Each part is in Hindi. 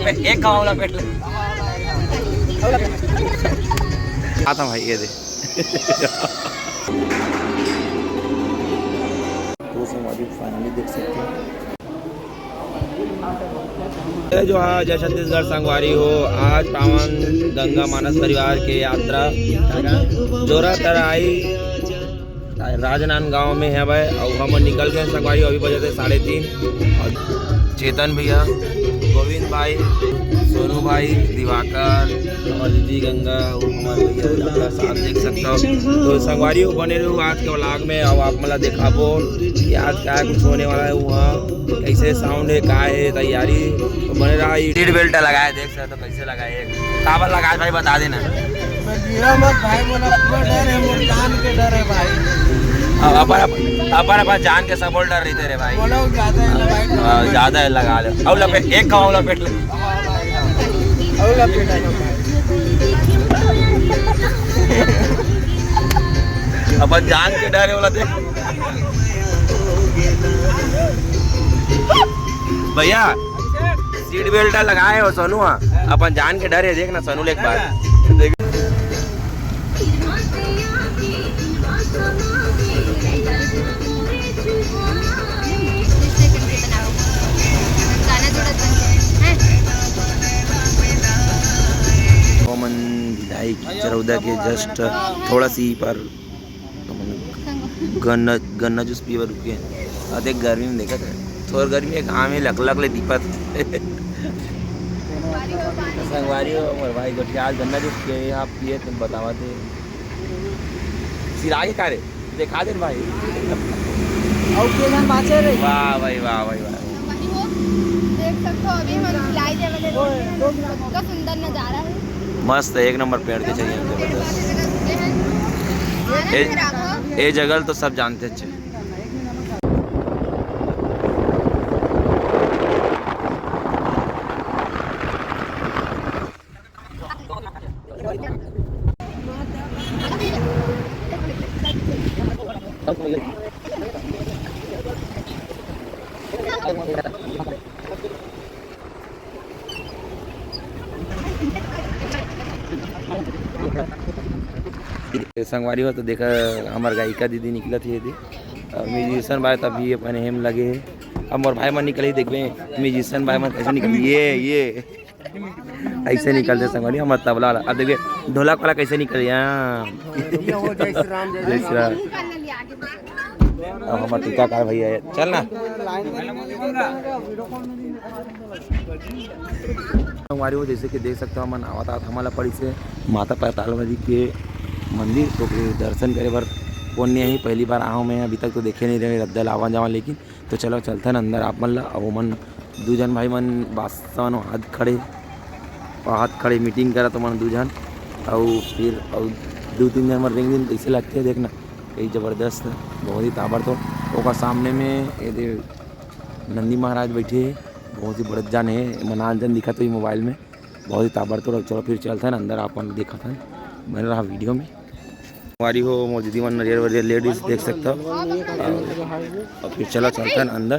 एक खाओ पेट आता भाई ये दे तो हमारी फाइनली देख सकते हैं जो आज छत्तीसगढ़ संगवारी हो। आज पावन गंगा मानस परिवार के यात्रा जोरा तराई राजनांदगांव में है भाई। और हम निकल गए संगवारी अभी बजे थे 3:30। और चेतन भैया, गोविंद भाई, सोनू भाई, दिवाकर और दीदी गंगा हमारे भैया अपना साथ देख सकते हो। तो संगवारी बने रहो आज के व्लॉग में। और आप मतलब देखा बोल कि आज क्या कुछ होने वाला है, वहाँ कैसे साउंड है, क्या है तैयारी, तो बने रहा। सीट बेल्ट लगाए देख सकते तो कैसे लगाए, काबर लगाए भाई बता देना भाई। बोला डर है, मोर जान के डर है भाई। अपन जान के सब डर रही थे रे भाई। ज्यादा है लगा ले और लपेट एक खाओ लपेट ले अपन जान के डर है बोला थे भैया। सीट बेल्ट लगाए हो सोनू, अपन जान के डर है। देखना सोनू एक बार देख। चरौदा के जस्ट थोड़ा सी पर गन्ना जूस पिए रुके अरे गर्मी में देखा था थोड़ा गर्मी एक आम लक लक ले दीपत संगवारी हो मोर भाई गोटियाल गन्ना जूस पिए आप पिए तुम बतावा थे सिरागे कारे देखा दे भाई। और के नाम बाचे रे वाह भाई वाह भाई वाह देख सकते हो अभी हम खिलाई दे वाले कितना सुंदर नजारा है। मस्त एक नंबर पेड़ के चाहिए ये जगह तो सब जानते हैं। संगवारी हो तो देखा हमारे गायिका दीदी निकला थी म्यूजिशियन भाई तभी अपने हेम लगे है। अब मोर भाई मन निकले देखबे म्यूजिशियन भाई मन कैसे निकल ये ऐसे निकलते संगवारी हमारे तबला वाला। अब देखिए ढोलक वाला कैसे निकल हमारे टीकाकार भैया है चल ना। संगवारी हो जैसे कि देख सकते हो मन आवता हमारा पड़ी से माता पैतालवादी के मंदिर तो दर्शन करे बार पुण्य ही पहली बार आओ मैं अभी तक तो देखे नहीं रहे रद्दा लावा जावा लेकिन तो चलो चलते हैं अंदर आप मन और मन दू जन भाई मन बासन हाथ खड़े मीटिंग करा तो मन दू जन और फिर और 2-3 जन मन रेंग दिन कैसे लगते हैं देखना कई ज़बरदस्त बहुत ही ताबड़तोड़। और सामने में ये नंदी महाराज बैठे बहुत ही बड़े जन है मनान जन दिखा तो मोबाइल में बहुत ही ताबड़तोड़। चलो फिर चलते हैं अंदर आप देखा था बन रहा वीडियो में। हमारी हो मोर दीदी मन नरियर वरियर लेडीज देख सकता हो और फिर चलो चलते हैं अंदर।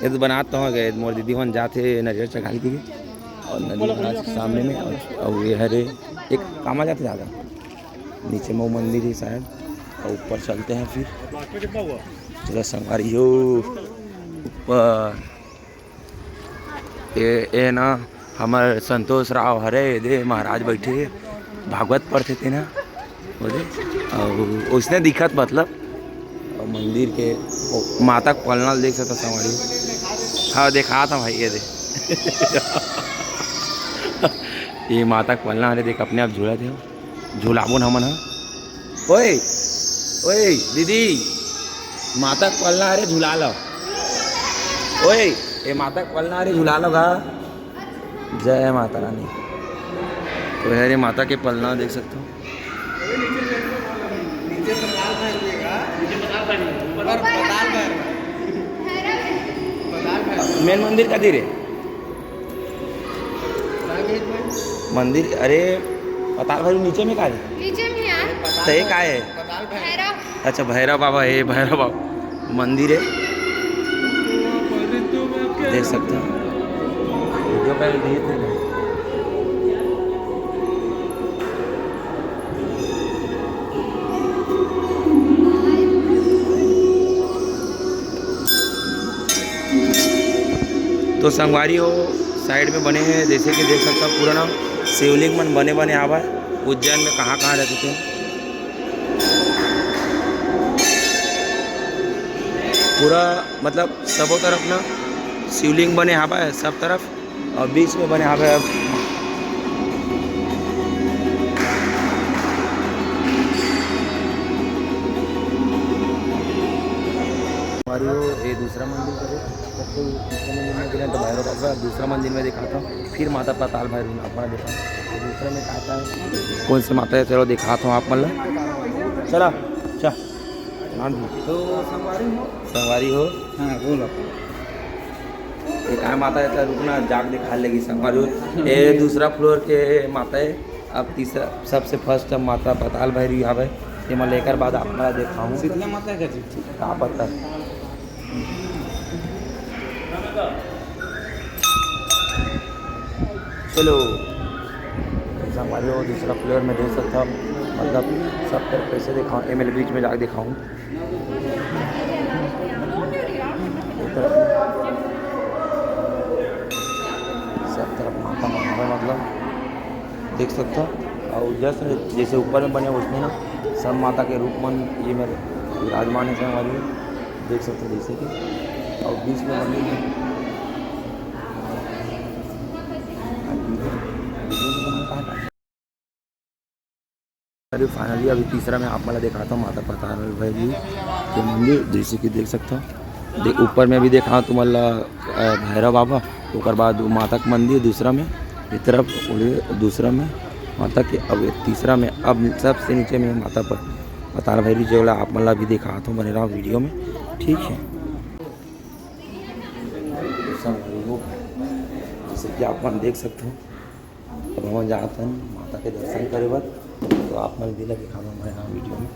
ये तो बनाता हूँ गए मोर दीदी मन जाते नरियर चढ़ाई के और नदी महाराज के सामने में और ये हरे एक कामा जाते ज़्यादा नीचे में मंदिर ही शायद और ऊपर चलते हैं फिर चलो संगवारी हो ऊपर। ये ना हमारे संतोष राव हरे दे महाराज बैठे भागवत पढ़ते थे ना बोले और उसने दिखत मतलब और मंदिर के माता पलना देख सकता संगवारी। हाँ देखा था भाई ये दे ये माता पलना हरे देख अपने आप झूला थे झूलाबो न हमन ओए ओए दीदी माता पलना अरे झूला लो ओए ये माता पलना अरे झूला लो गा। जय माता रानी। तो हरे माता के पलना देख सकते हो। मेन मंदिर का धीरे मंदिर अरे पताल भैरव नीचे में का है नीचे में यार तो का है भैरव। अच्छा भैरव बाबा है भैरव बाबा मंदिर है देख सकते हो। पहले दिए थे ना। तो संगवारी हो साइड में बने हैं, जैसे कि देख सकता पूरा ना शिवलिंग मन बने बने आवा है। उज्जैन में कहाँ कहाँ रहते थे, पूरा मतलब सबों तरफ ना शिवलिंग बने हवा है सब तरफ, और बीच में बने हवा है ये दूसरा मंदिर का सबसे दूसरा मंदिर में गिरा तो भैरव बाबा, दूसरा मंदिर में दिखाता हूँ, फिर माता पाताल भैरव अपना देखा तो दूसरा में कहता है कौन से माता है, चलो दिखाता हूँ आप मतलब चला अच्छा नाम तो संगवारी हो हाँ बोलो एक आय माता है रुकना जाग दिखा लेगी संगवारी हो। ये दूसरा फ्लोर के माता है, अब तीसरा सबसे फर्स्ट माता पाताल भैरवी आवे ये मैं लेकर बाद अपना दिखाऊँ शीतला माता का क्या पता चलो हमारे वो दूसरा फ्लोर में देख सकता हूँ, मतलब सब तरफ कैसे दिखाऊँ, एम बीच में जाकर दिखाऊँ सब तरफ माता महावे मतलब देख सकता हूँ। और जैसे जैसे ऊपर में बने उसमें ना सब माता के रूप मन ये मेरे विराजमान है हमारी देख सकते हो जैसे कि, और बीच में मंदिर में अरे फाइनली अभी तीसरा में आप मला दिखाता हूँ माता पाताल भैरवी के मंदिर, जैसे कि देख सकता हूँ ऊपर में भी देखा तुम्हारा भैरव बाबा, उसके बाद माता का मंदिर दूसरा में इस तरफ दूसरा में माता के, अब तीसरा में अब सबसे नीचे में माता पर पाताल भैरवी जो आप मला भी दिखाता हूँ बने रहा वीडियो में ठीक है। जैसे कि आप मन देख सकते हो अब हम जाते हैं माता के दर्शन करे बाद, तो आप मन भी लगे खाना हमारे यहाँ वीडियो में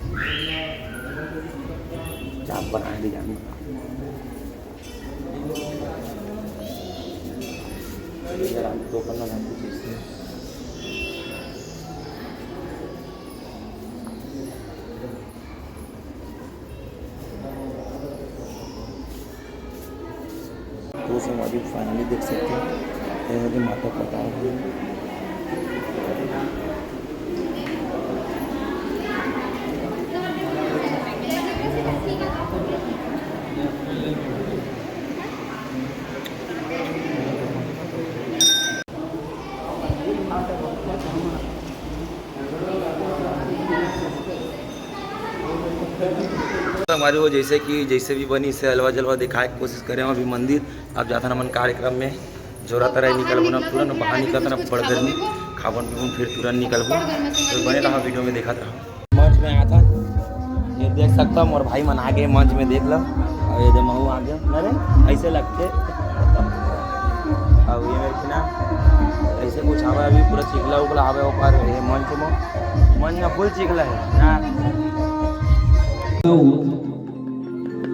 क्या बनाए डिजाइन तो करना तो समाधि फाइनली देख सकते हैं कि माता पाताल भैरवी हमारे वो जैसे कि जैसे भी बनी से हलवा जलवा दिखाए की कोशिश करें अभी मंदिर अब जाता ना मन कार्यक्रम में जोरा तरह निकलबो ना तुरंत बाहर निकलता ना पड़ गर्मी खावन पीवन फिर तुरंत निकलबो, तो बने रहा वीडियो में देखा रहा। मंच में आया था ये देख सकता हूँ और भाई मन आ गए मंच में देख लो, और ये महू आ गया अरे ऐसे लगते अब ये मेरे ना ऐसे कुछ आवे अभी पूरा चिखला उखला आवे ऊपर ये मंच में फुल चिखला है ना।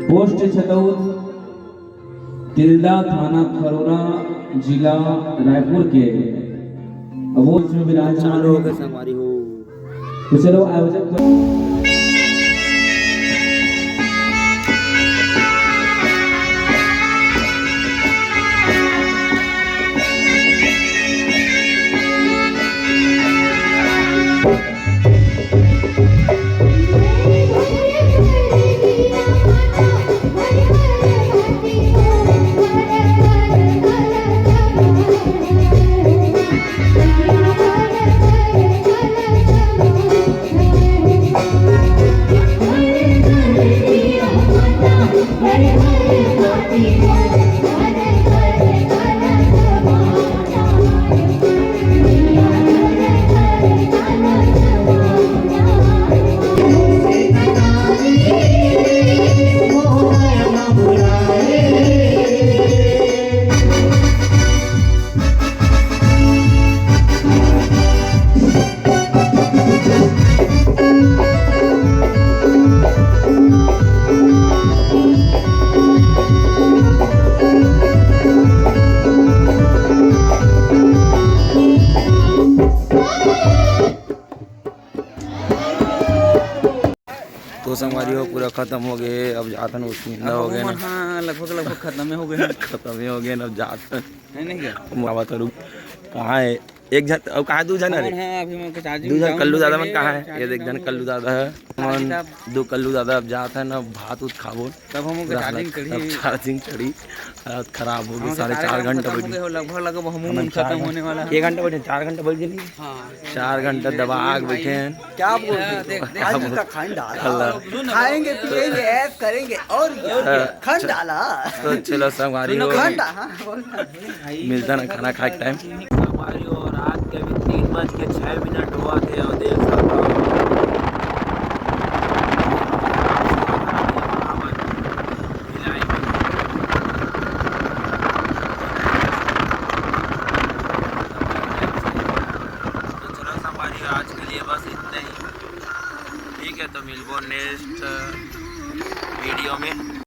पोस्ट छतौत तिल्दा थाना खरोरा जिला रायपुर के अवोच में विराजमान हो गए संगवारी हो तो चलो आयोजक तो संगवारी हो पूरा खत्म हो गए, अब जातन उसकी हो गए ना। हाँ लगभग खत्म हो गए खत्म ही हो गए ना, अब जातन है नहीं क्या बाबा तो कहाँ है एक जन, अब कहाँ दू जन अरे हाँ अभी मैं कुछ आज दू जन कल्लू दादा मन कहाँ है, ये देख जन कल्लू दादा है मन, दो कल्लू दादा अब जाता है ना, भात उत खाबो तब हम चार्जिंग चढ़ी, हालत खराब हो गई। 4.5 घंटा बैठी, लगभग हम खत्म होने वाला 1 घंटा बैठे, 4 घंटा बैठ गए, 4 घंटा दबा के बैठे हैं। क्या बोलते खाएंगे पिएंगे ऐश करेंगे और खंड डाला तो चलो संगवारी हो, मिलता ना खाना खाए टाइम संगवारी हो। रात के अभी 3:06 हुआ थे और देख सकते हो आज के लिए बस इतना ही, ठीक है। तो मिलबो नेक्स्ट वीडियो में।